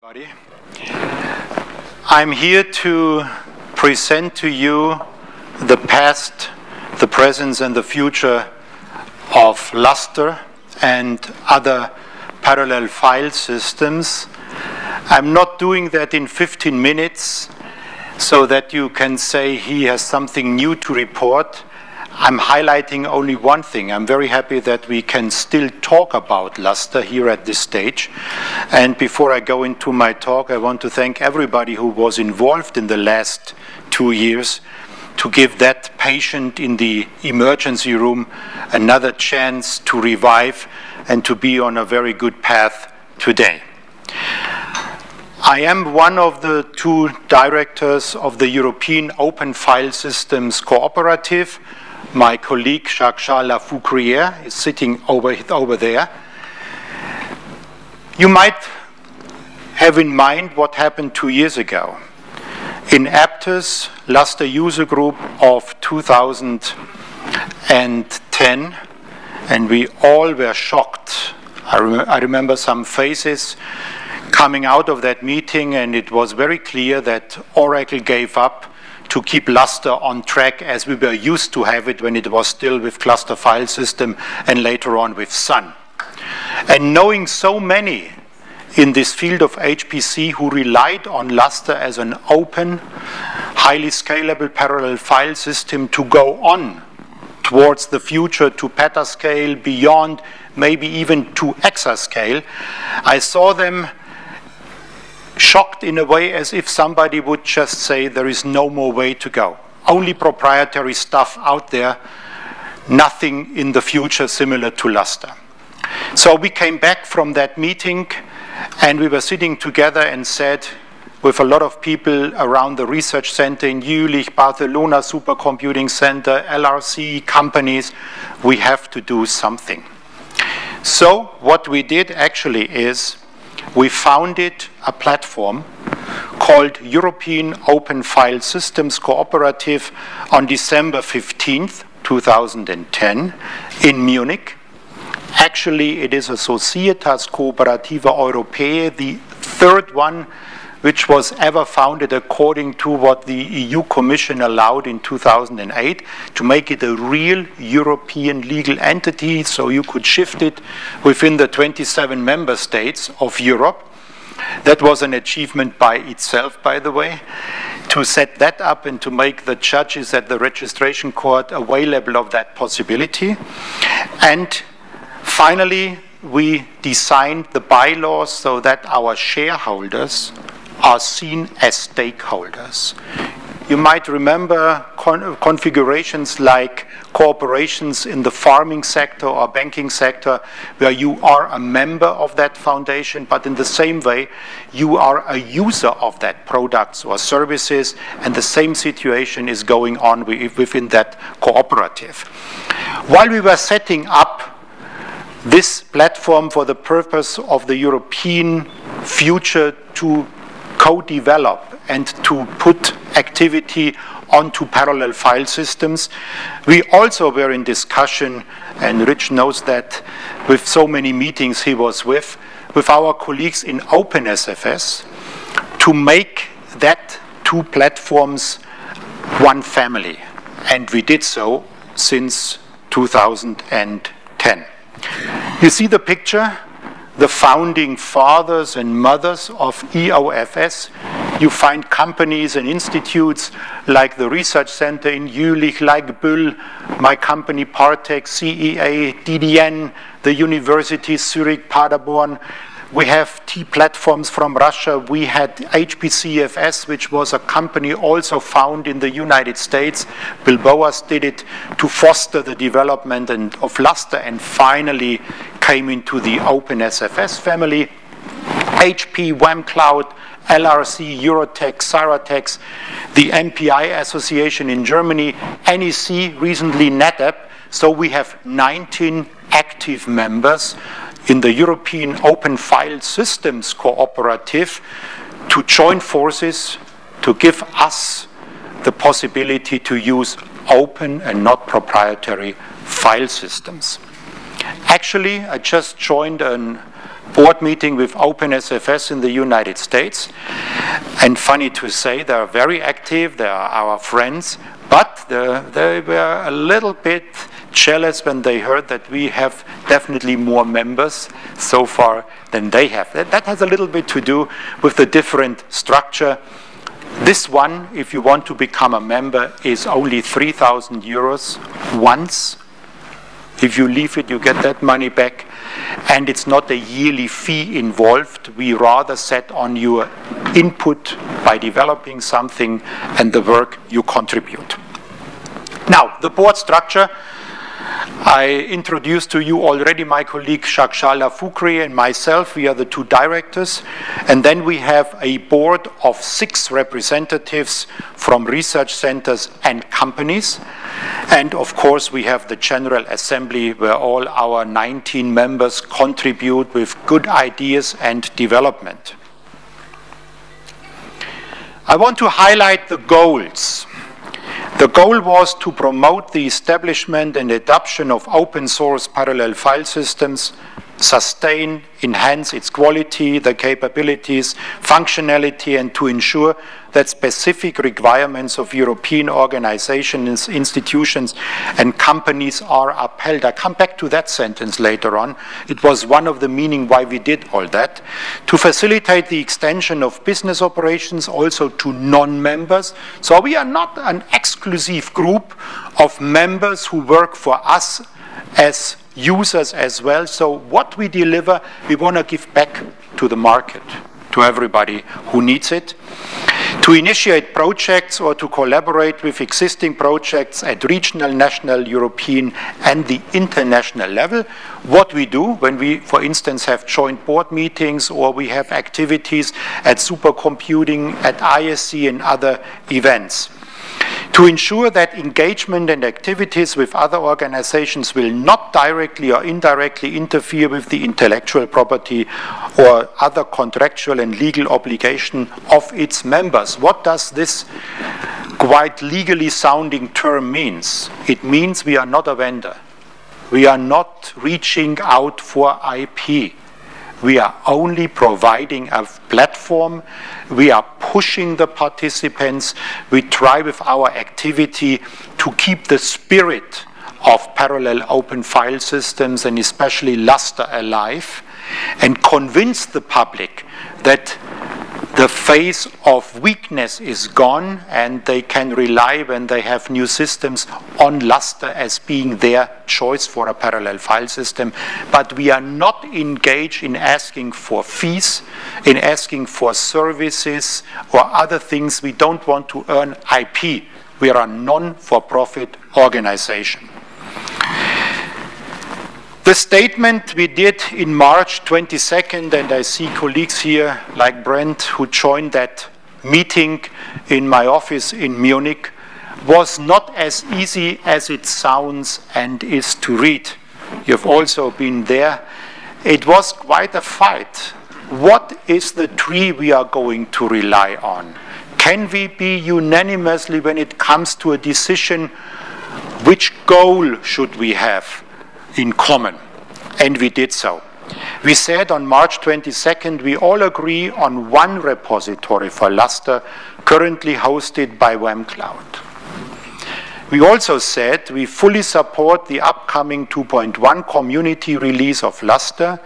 Everybody. I'm here to present to you the past, the present, and the future of Luster and other parallel file systems. I'm not doing that in 15 minutes so that you can say he has something new to report. I'm highlighting only one thing. I'm very happy that we can still talk about Luster here at this stage. And before I go into my talk, I want to thank everybody who was involved in the last 2 years to give that patient in the emergency room another chance to revive and to be on a very good path today. I am one of the 2 directors of the European Open File Systems Cooperative. My colleague Jacques-Charles Lafoucrière is sitting over there. You might have in mind what happened 2 years ago. In Aptus, Luster User Group of 2010, and we all were shocked. I remember some faces coming out of that meeting, and it was very clear that Oracle gave up to keep Luster on track as we were used to have it when it was still with cluster file system and later on with Sun. And knowing so many in this field of HPC who relied on Luster as an open, highly scalable parallel file system to go on towards the future to petascale, beyond, maybe even to exascale, I saw them shocked in a way as if somebody would just say there is no more way to go. Only proprietary stuff out there, nothing in the future similar to Luster. So we came back from that meeting and we were sitting together and said, with a lot of people around the research center in Jülich, Barcelona Supercomputing Center, LRC companies, we have to do something. So what we did actually is we founded a platform called European Open File Systems Cooperative on December 15th, 2010 in Munich. Actually, it is a Societas Cooperativa Europaea, the 3rd one which was ever founded according to what the EU Commission allowed in 2008 to make it a real European legal entity, so you could shift it within the 27 member states of Europe. That was an achievement by itself, by the way, to set that up and to make the judges at the registration court available of that possibility. And finally, we designed the bylaws so that our shareholders are seen as stakeholders. You might remember configurations like corporations in the farming sector or banking sector where you are a member of that foundation, but in the same way you are a user of that products or services, and the same situation is going on within that cooperative. While we were setting up this platform for the purpose of the European future to co-develop and to put activity onto parallel file systems, we also were in discussion, and Rich knows that with so many meetings he was with our colleagues in OpenSFS to make that 2 platforms one family. And we did so since 2010. You see the picture? The founding fathers and mothers of EOFS. You find companies and institutes like the Research Center in Jülich, like Bull, my company ParTec, CEA, DDN, the University Zurich, Paderborn. We have T platforms from Russia. We had HPC, which was a company also found in the United States. Bill Boas did it to foster the development of Luster, and finally came into the OpenSFS family. HP, WAM Cloud, LRC, Eurotech, Cyratex, the MPI Association in Germany, NEC, recently NetApp. So we have 19 active members in the European Open File Systems Cooperative to join forces to give us the possibility to use open and not proprietary file systems. Actually, I just joined a board meeting with OpenSFS in the United States. And funny to say, they are very active, they are our friends, but they were a little bit jealous when they heard that we have definitely more members so far than they have. That has a little bit to do with the different structure. This one, if you want to become a member, is only 3,000 euros once. If you leave it, you get that money back. And it's not a yearly fee involved. We rather set on your input by developing something and the work you contribute. Now, the board structure. I introduced to you already my colleague Shakshala Fukri and myself. We are the two directors. And then we have a board of 6 representatives from research centers and companies. And of course, we have the General Assembly where all our 19 members contribute with good ideas and development. I want to highlight the goals. The goal was to promote the establishment and adoption of open source parallel file systems, sustain, enhance its quality, the capabilities, functionality, and to ensure that specific requirements of European organizations, institutions, and companies are upheld. I come back to that sentence later on. It was one of the meaning why we did all that. To facilitate the extension of business operations also to non-members. So we are not an exclusive group of members who work for us as users as well. So what we deliver, we want to give back to the market, to everybody who needs it. To initiate projects or to collaborate with existing projects at regional, national, European, and the international level. What we do when we, for instance, have joint board meetings or we have activities at supercomputing, at ISC, and other events. To ensure that engagement and activities with other organizations will not directly or indirectly interfere with the intellectual property or other contractual and legal obligation of its members. What does this quite legally sounding term means? It means we are not a vendor. We are not reaching out for IP. We are only providing a platform. We are pushing the participants. We try with our activity to keep the spirit of parallel open file systems and especially Luster alive and convince the public that the phase of weakness is gone and they can rely when they have new systems on Luster as being their choice for a parallel file system. But we are not engaged in asking for fees, in asking for services or other things. We don't want to earn IP. We are a non-for-profit organization. The statement we did in March 22nd, and I see colleagues here like Brent who joined that meeting in my office in Munich, was not as easy as it sounds and is to read. You've also been there. It was quite a fight. What is the tree we are going to rely on? Can we be unanimously when it comes to a decision, which goal should we have in common? And we did so. We said on March 22nd, we all agree on one repository for Luster, currently hosted by WAM Cloud. We also said we fully support the upcoming 2.1 community release of Luster.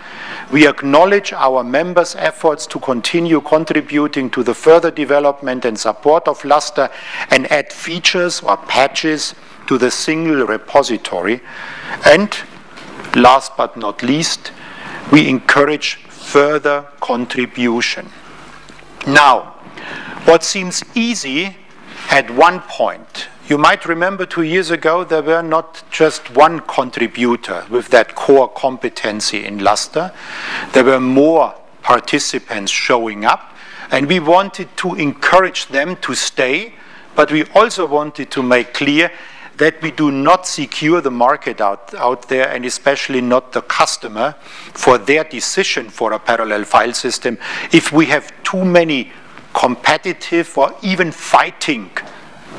We acknowledge our members' efforts to continue contributing to the further development and support of Luster and add features or patches to the single repository. And last but not least, we encourage further contribution. Now, what seems easy at one point, you might remember 2 years ago there were not just one contributor with that core competency in Luster. There were more participants showing up, and we wanted to encourage them to stay, but we also wanted to make clear that we do not secure the market out there, and especially not the customer, for their decision for a parallel file system if we have too many competitive or even fighting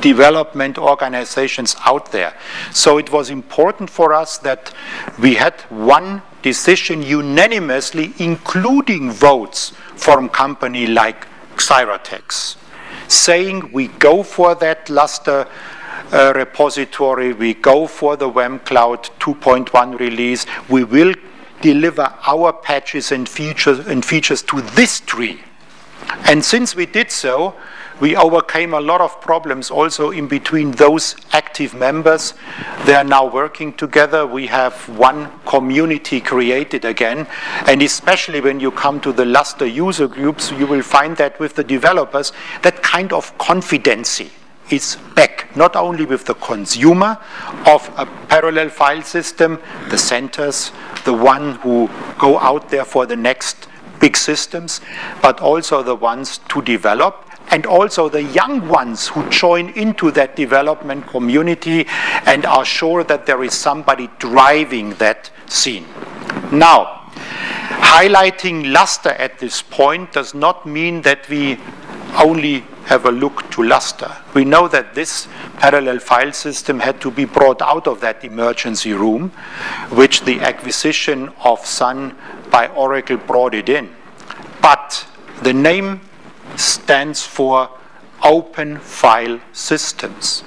development organizations out there. So it was important for us that we had one decision unanimously, including votes from company like Xyratex, saying we go for that Luster repository, we go for the WAM Cloud 2.1 release, we will deliver our patches and features to this tree. And since we did so, we overcame a lot of problems also in between those active members. They are now working together. We have one community created again. And especially when you come to the Luster user groups, you will find that with the developers, that kind of confidency is back, not only with the consumer of a parallel file system, the centers, the one who go out there for the next big systems, but also the ones to develop, and also the young ones who join into that development community and are sure that there is somebody driving that scene. Now, highlighting Luster at this point does not mean that we only have a look to Luster. We know that this parallel file system had to be brought out of that emergency room, which the acquisition of Sun by Oracle brought it in. But the name stands for Open File Systems.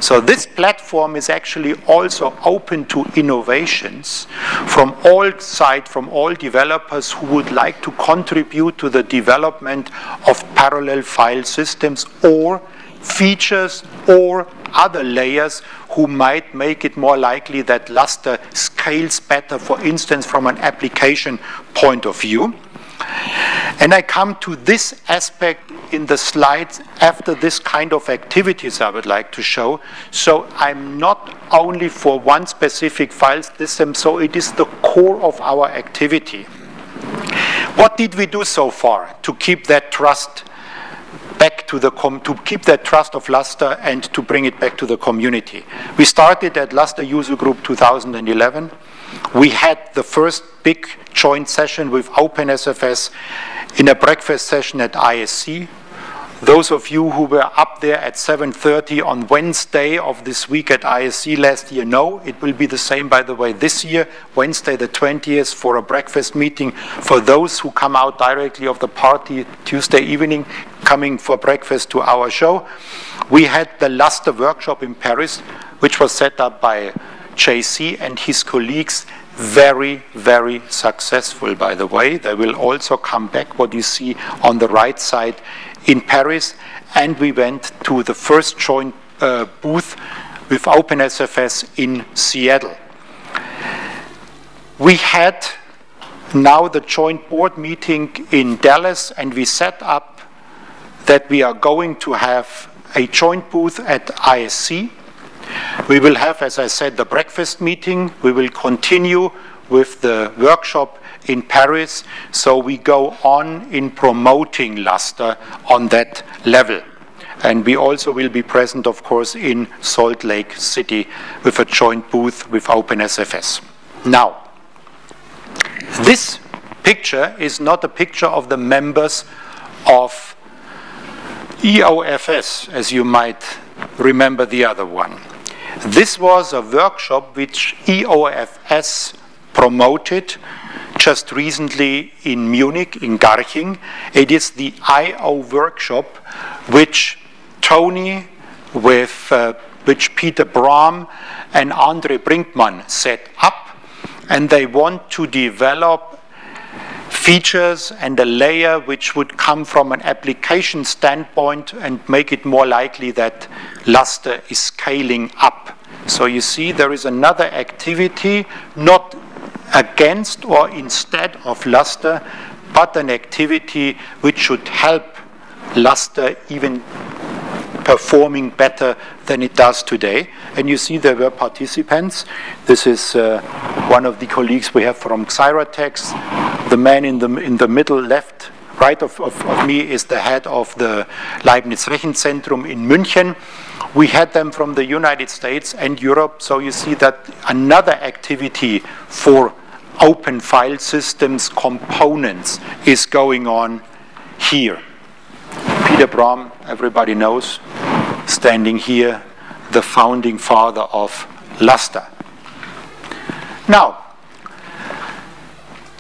So this platform is actually also open to innovations from all sides, from all developers who would like to contribute to the development of parallel file systems or features or other layers who might make it more likely that Luster scales better, for instance, from an application point of view. And I come to this aspect in the slides after this kind of activities I would like to show. So I'm not only for one specific file system, so it is the core of our activity. What did we do so far to keep that trust back to the to keep that trust of Luster and to bring it back to the community? We started at Luster User Group 2011. We had the first big joint session with OpenSFS in a breakfast session at ISC. Those of you who were up there at 7:30 on Wednesday of this week at ISC last year know it will be the same, by the way, this year, Wednesday the 20th, for a breakfast meeting for those who come out directly of the party Tuesday evening, coming for breakfast to our show. We had the Luster workshop in Paris, which was set up by JC and his colleagues. Very, very successful, by the way. They will also come back, what you see on the right side, in Paris. And we went to the first joint booth with OpenSFS in Seattle. We had now the joint board meeting in Dallas, and we set up that we are going to have a joint booth at ISC. We will have, as I said, the breakfast meeting. We will continue with the workshop in Paris. So we go on in promoting Luster on that level. And we also will be present, of course, in Salt Lake City with a joint booth with OpenSFS. Now, this picture is not a picture of the members of EOFS, as you might remember the other one. This was a workshop which EOFS promoted just recently in Munich, in Garching. It is the I/O workshop which Tony, with which Peter Brahm and Andre Brinkmann set up, and they want to develop features and a layer which would come from an application standpoint and make it more likely that Luster is scaling up. So you see there is another activity, not against or instead of Luster, but an activity which should help Luster even performing better than it does today. And you see there were participants. This is one of the colleagues we have from Xyratex. The man in the middle left, right of me, is the head of the Leibniz Rechenzentrum in München. We had them from the United States and Europe. So you see that another activity for open file systems components is going on here. Peter Brahm, everybody knows, standing here, the founding father of Luster. Now,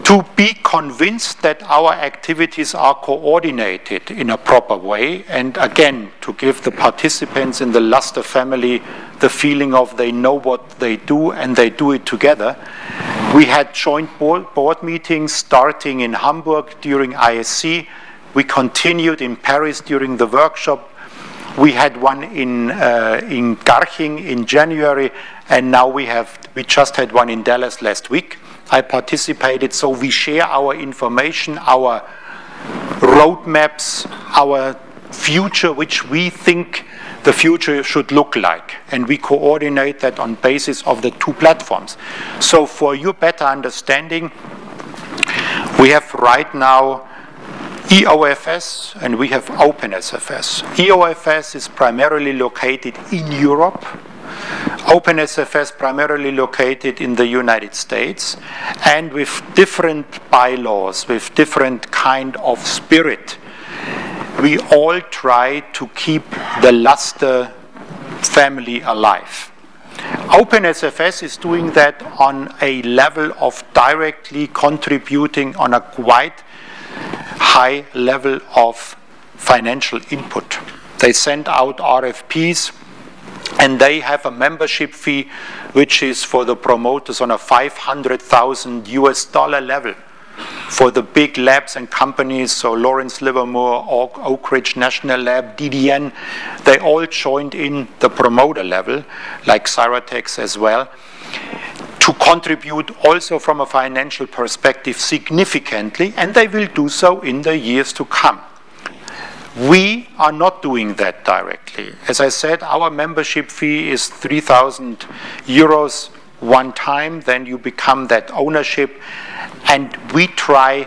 to be convinced that our activities are coordinated in a proper way, and again, to give the participants in the Luster family the feeling of they know what they do and they do it together, we had joint board meetings starting in Hamburg during ISC. We continued in Paris during the workshop. We had one in Garching in January, and now we just had one in Dallas last week. I participated, so we share our information, our roadmaps, our future, which we think the future should look like, and we coordinate that on basis of the two platforms. So for your better understanding, we have right now EOFS and we have OpenSFS. EOFS is primarily located in Europe. OpenSFS primarily located in the United States, and with different bylaws, with different kind of spirit. We all try to keep the Luster family alive. OpenSFS is doing that on a level of directly contributing on a quite high level of financial input. They send out RFPs, and they have a membership fee which is for the promoters on a $500,000 level for the big labs and companies. So Lawrence Livermore, Oak Ridge National Lab, DDN, they all joined in the promoter level, like Cyratex as well, to contribute also from a financial perspective significantly, and they will do so in the years to come. We are not doing that directly. As I said, our membership fee is 3,000 euros one time, then you become that ownership, and we try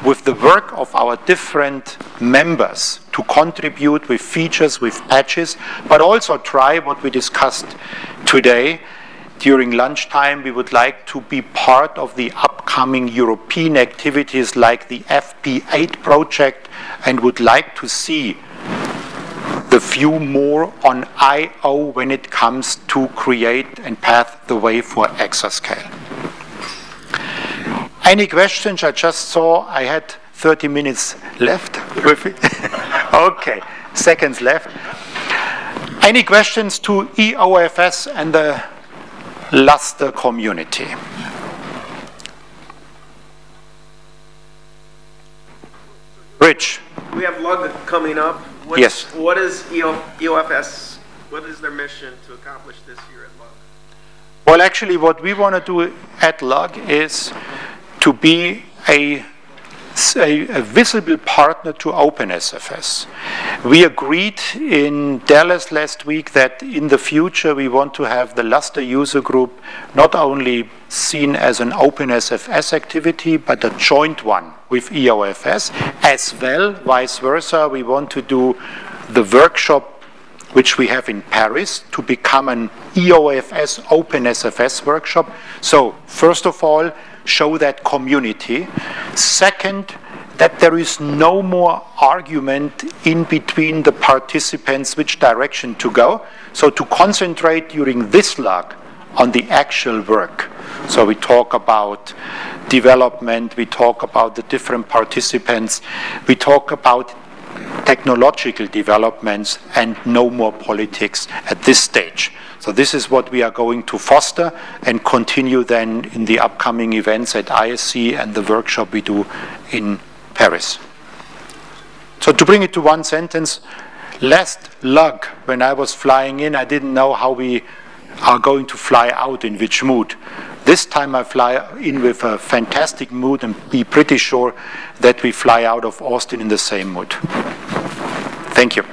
with the work of our different members to contribute with features, with patches, but also try what we discussed today. During lunchtime, we would like to be part of the upcoming European activities like the FP8 project, and would like to see the view more on I/O when it comes to create and path the way for exascale. Any questions? I just saw I had 30 minutes left. Okay, seconds left. Any questions to EOFS and the Luster community? Rich. We have LUG coming up. Yes. What is EOFS? What is their mission to accomplish this year at LUG? Well, actually, what we want to do at LUG is to be a visible partner to OpenSFS. We agreed in Dallas last week that in the future we want to have the Luster user group not only seen as an OpenSFS activity, but a joint one with EOFS. As well, vice versa, we want to do the workshop which we have in Paris to become an EOFS OpenSFS workshop. So, first of all, show that community. Second, that there is no more argument in between the participants which direction to go. So to concentrate during this LUG on the actual work. So we talk about development, we talk about the different participants, we talk about technological developments, and no more politics at this stage. So this is what we are going to foster and continue then in the upcoming events at ISC and the workshop we do in Paris. So to bring it to one sentence, last LUG, when I was flying in, I didn't know how we are going to fly out, in which mood. This time I fly in with a fantastic mood and be pretty sure that we fly out of Austin in the same mood. Thank you.